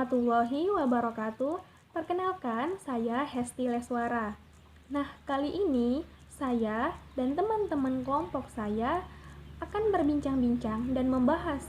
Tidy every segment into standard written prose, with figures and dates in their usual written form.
warahmatullahi wabarakatuh. Perkenalkan, saya Hesti Leswara. Nah, kali ini saya dan teman-teman kelompok saya akan berbincang-bincang dan membahas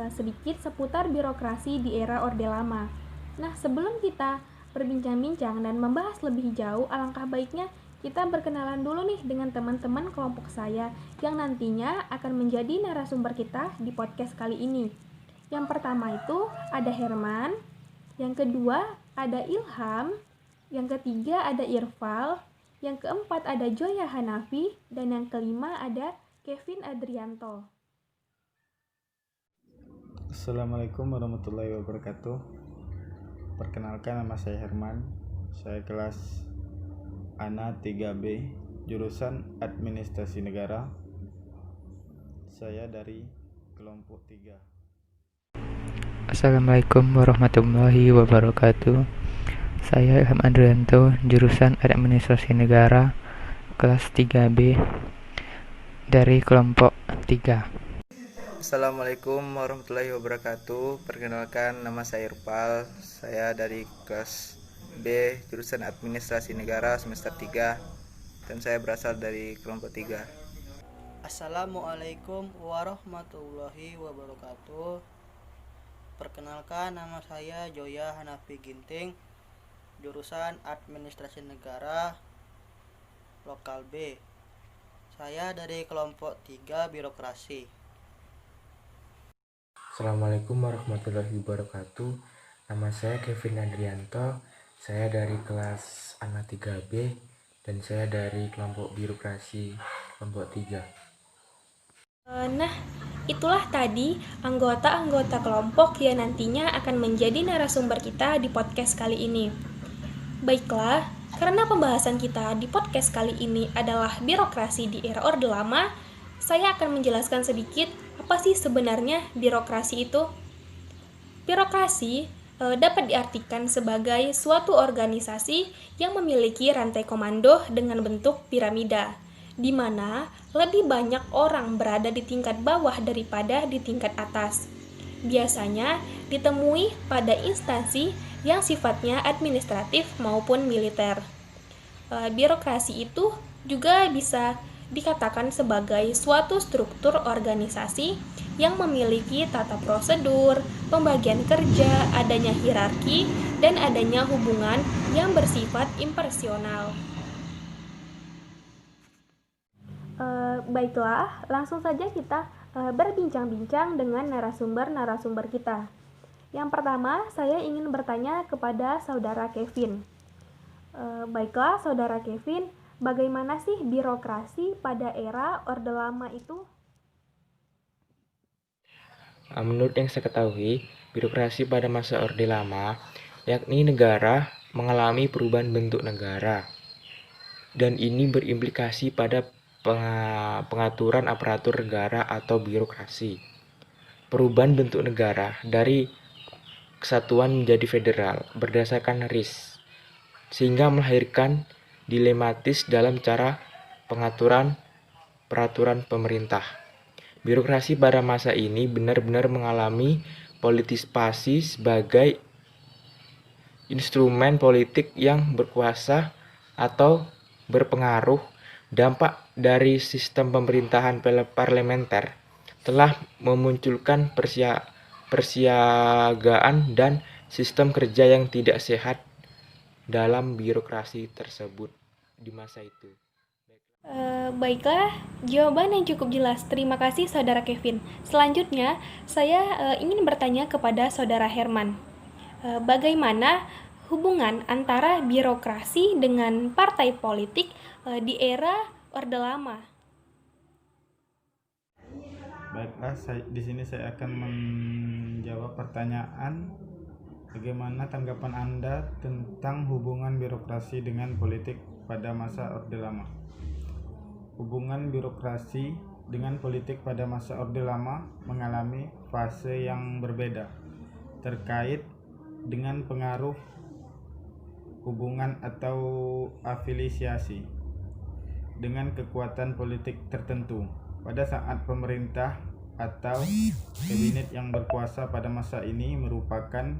sedikit seputar birokrasi di era Orde Lama. Nah, sebelum kita berbincang-bincang dan membahas lebih jauh, alangkah baiknya kita berkenalan dulu nih dengan teman-teman kelompok saya yang nantinya akan menjadi narasumber kita di podcast kali ini. Yang pertama itu ada Herman, yang kedua ada Ilham, yang ketiga ada Irfal, yang keempat ada Joya Hanafi, dan yang kelima ada Kevin Adrianto. Assalamualaikum warahmatullahi wabarakatuh. Perkenalkan, nama saya Herman. Saya kelas ANA 3B, jurusan Administrasi Negara. Saya dari kelompok 3. Assalamualaikum warahmatullahi wabarakatuh. Saya Ilham Adrianto, jurusan Administrasi Negara, kelas 3B dari kelompok 3. Assalamualaikum warahmatullahi wabarakatuh. Perkenalkan, nama saya Irfal. Saya dari kelas B, jurusan Administrasi Negara semester 3, dan saya berasal dari kelompok 3. Assalamualaikum warahmatullahi wabarakatuh. Perkenalkan, nama saya Joya Hanafi Ginting, jurusan Administrasi Negara Lokal B. Saya dari kelompok 3 Birokrasi. Assalamualaikum warahmatullahi wabarakatuh. Nama saya Kevin Adrianto. Saya dari kelas ANA 3B dan saya dari kelompok birokrasi kelompok 3. Nah, itulah tadi anggota-anggota kelompok yang nantinya akan menjadi narasumber kita di podcast kali ini. Baiklah, karena pembahasan kita di podcast kali ini adalah birokrasi di era Orde Lama, saya akan menjelaskan sedikit apa sih sebenarnya birokrasi itu. Birokrasi dapat diartikan sebagai suatu organisasi yang memiliki rantai komando dengan bentuk piramida, di mana lebih banyak orang berada di tingkat bawah daripada di tingkat atas. Biasanya ditemui pada instansi yang sifatnya administratif maupun militer. Birokrasi itu juga bisa dikatakan sebagai suatu struktur organisasi yang memiliki tata prosedur, pembagian kerja, adanya hierarki, dan adanya hubungan yang bersifat impersonal. Baiklah, langsung saja kita berbincang-bincang dengan narasumber-narasumber kita. Yang pertama, saya ingin bertanya kepada saudara Kevin. Baiklah, saudara Kevin, bagaimana sih birokrasi pada era Orde Lama itu? Menurut yang saya ketahui, birokrasi pada masa Orde Lama, yakni negara mengalami perubahan bentuk negara. Dan ini berimplikasi pada pengaturan aparatur negara atau birokrasi. Perubahan bentuk negara dari kesatuan menjadi federal berdasarkan RIS, sehingga melahirkan dilematis dalam cara pengaturan peraturan pemerintah. Birokrasi pada masa ini benar-benar mengalami politisasi sebagai instrumen politik yang berkuasa atau berpengaruh. Dampak dari sistem pemerintahan parlementer telah memunculkan persiagaan dan sistem kerja yang tidak sehat dalam birokrasi tersebut di masa itu. Baiklah, jawaban yang cukup jelas. Terima kasih saudara Kevin. Selanjutnya, saya ingin bertanya kepada saudara Herman. Bagaimana hubungan antara birokrasi dengan partai politik di era Orde Lama? Baiklah, di sini saya akan menjawab pertanyaan bagaimana tanggapan Anda tentang hubungan birokrasi dengan politik pada masa Orde Lama. Hubungan birokrasi dengan politik pada masa Orde Lama mengalami fase yang berbeda terkait dengan pengaruh hubungan atau afiliasi dengan kekuatan politik tertentu. Pada saat pemerintah atau kabinet yang berkuasa pada masa ini merupakan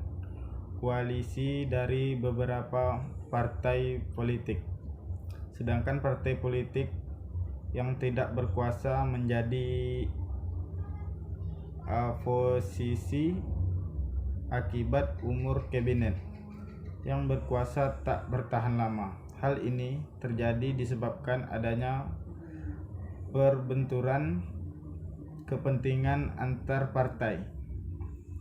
berkoalisi dari beberapa partai politik. Sedangkan partai politik yang tidak berkuasa menjadi oposisi akibat umur kabinet yang berkuasa tak bertahan lama. Hal ini terjadi disebabkan adanya perbenturan kepentingan antar partai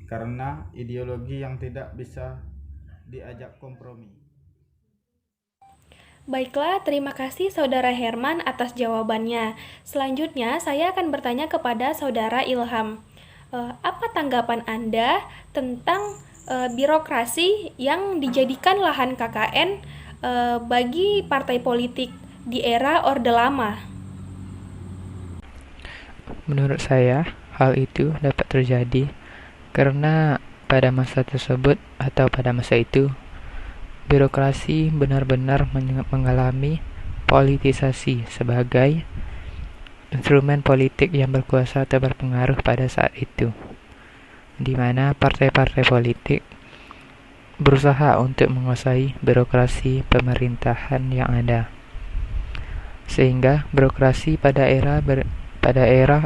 karena ideologi yang tidak bisa diajak kompromi. Baiklah, terima kasih Saudara Herman atas jawabannya. Selanjutnya, saya akan bertanya kepada Saudara Ilham. Apa tanggapan Anda tentang birokrasi yang dijadikan lahan KKN bagi partai politik di era Orde Lama? Menurut saya, hal itu dapat terjadi karena pada masa tersebut atau pada masa itu, birokrasi benar-benar mengalami politisasi sebagai instrumen politik yang berkuasa atau berpengaruh pada saat itu, di mana partai-partai politik berusaha untuk menguasai birokrasi pemerintahan yang ada. Sehingga birokrasi pada era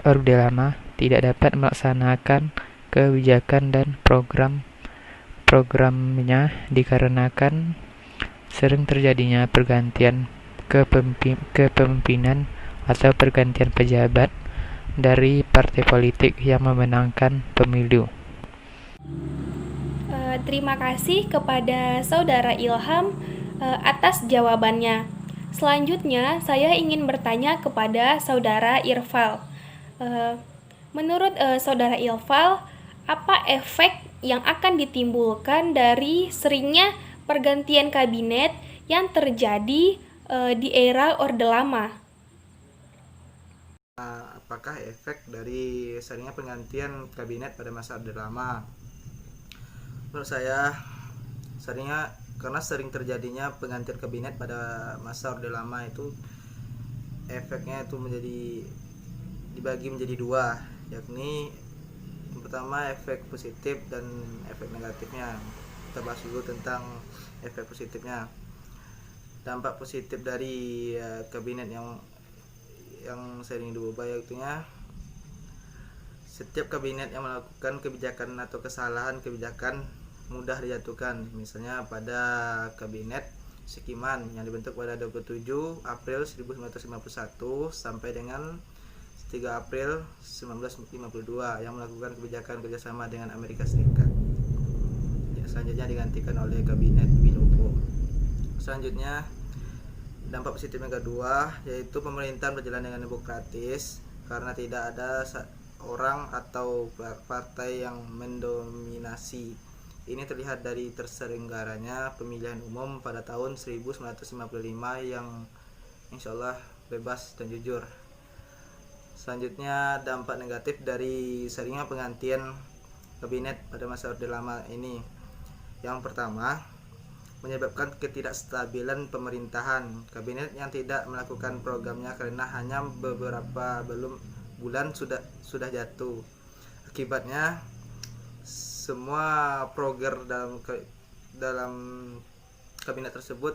Orde Lama tidak dapat melaksanakan kebijakan dan programnya dikarenakan sering terjadinya pergantian kepemimpinan atau pergantian pejabat dari partai politik yang memenangkan pemilu. Terima kasih kepada Saudara Ilham atas jawabannya. Selanjutnya, saya ingin bertanya kepada Saudara Irfal. Menurut Saudara Irfal, apa efek yang akan ditimbulkan dari seringnya pergantian kabinet yang terjadi di era Orde Lama? Apakah efek dari seringnya pergantian kabinet pada masa Orde Lama? Menurut saya, karena sering terjadinya pergantian kabinet pada masa Orde Lama itu efeknya itu dibagi menjadi dua, yakni yang pertama efek positif dan efek negatifnya. Kita bahas dulu tentang efek positifnya. Dampak positif dari kabinet yang sering diubah yaitunya setiap kabinet yang melakukan kebijakan atau kesalahan kebijakan mudah dijatuhkan. Misalnya pada kabinet Sekiman yang dibentuk pada 27 April 1951 sampai dengan 3 April 1952 yang melakukan kebijakan kerjasama dengan Amerika Serikat. Selanjutnya digantikan oleh kabinet Wilopo. Selanjutnya dampak positif yang kedua yaitu pemerintahan berjalan dengan demokratis karena tidak ada orang atau partai yang mendominasi. Ini terlihat dari terselenggaranya pemilihan umum pada tahun 1955 yang insyaallah bebas dan jujur. Selanjutnya dampak negatif dari seringnya penggantian kabinet pada masa Orde Lama ini. Yang pertama, menyebabkan ketidakstabilan pemerintahan. Kabinet yang tidak melakukan programnya karena hanya beberapa bulan sudah jatuh. Akibatnya semua program dalam kabinet tersebut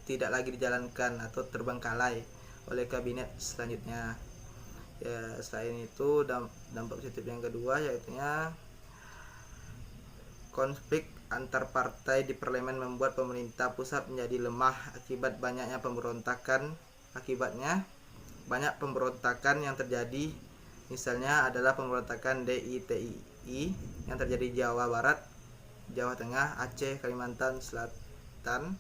tidak lagi dijalankan atau terbengkalai oleh kabinet selanjutnya. Ya, selain itu dampak positif yang kedua yaitu konflik antar partai di parlemen membuat pemerintah pusat menjadi lemah akibat banyaknya pemberontakan. Akibatnya banyak pemberontakan yang terjadi, misalnya adalah pemberontakan DITI yang terjadi di Jawa Barat, Jawa Tengah, Aceh, Kalimantan Selatan,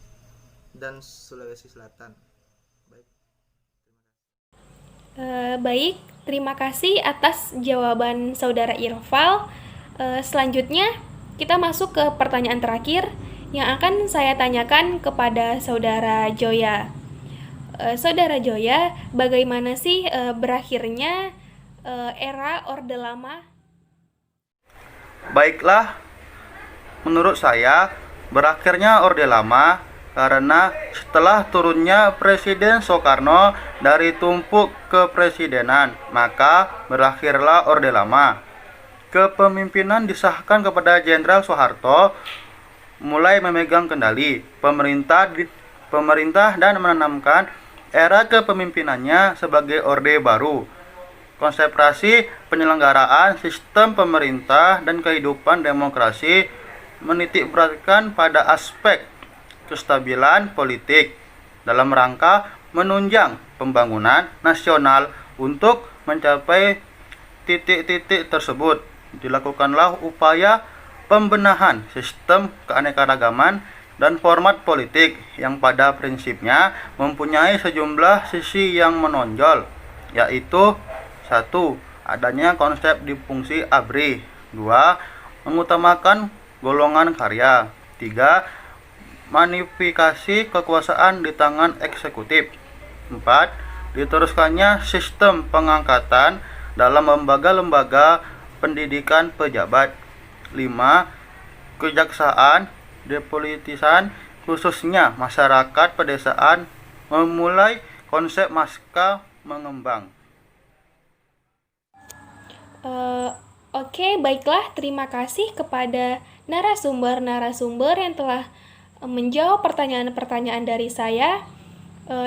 dan Sulawesi Selatan. Baik, terima kasih atas jawaban Saudara Irfal. Selanjutnya, kita masuk ke pertanyaan terakhir yang akan saya tanyakan kepada Saudara Joya. Saudara Joya, bagaimana sih berakhirnya era Orde Lama? Baiklah, menurut saya berakhirnya Orde Lama karena setelah turunnya Presiden Soekarno dari tumpuk kepresidenan, maka berakhirlah Orde Lama. Kepemimpinan disahkan kepada Jenderal Soeharto mulai memegang kendali pemerintah dan menanamkan era kepemimpinannya sebagai orde baru. Konsepsi penyelenggaraan sistem pemerintah dan kehidupan demokrasi menitikberatkan pada aspek kestabilan politik dalam rangka menunjang pembangunan nasional. Untuk mencapai titik-titik tersebut, dilakukanlah upaya pembenahan sistem keanekaragaman dan format politik yang pada prinsipnya mempunyai sejumlah sisi yang menonjol, yaitu 1. Adanya konsep difungsi ABRI. 2. Mengutamakan golongan karya. 3. Magnifikasi kekuasaan di tangan eksekutif. 4. Diteruskannya sistem pengangkatan dalam lembaga-lembaga pendidikan pejabat. 5. Kejaksaan, depolitisan, khususnya masyarakat pedesaan, memulai konsep maska mengembang. Oke, baiklah. Terima kasih kepada narasumber-narasumber yang telah menjawab pertanyaan-pertanyaan dari saya.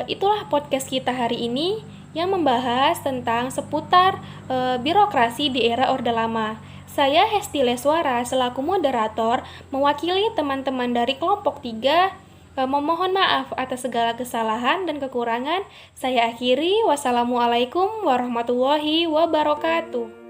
Itulah podcast kita hari ini yang membahas tentang seputar birokrasi di era Orde Lama. Saya Hesti Leswara selaku moderator mewakili teman-teman dari kelompok 3 memohon maaf atas segala kesalahan dan kekurangan. Saya akhiri. Wassalamualaikum warahmatullahi wabarakatuh.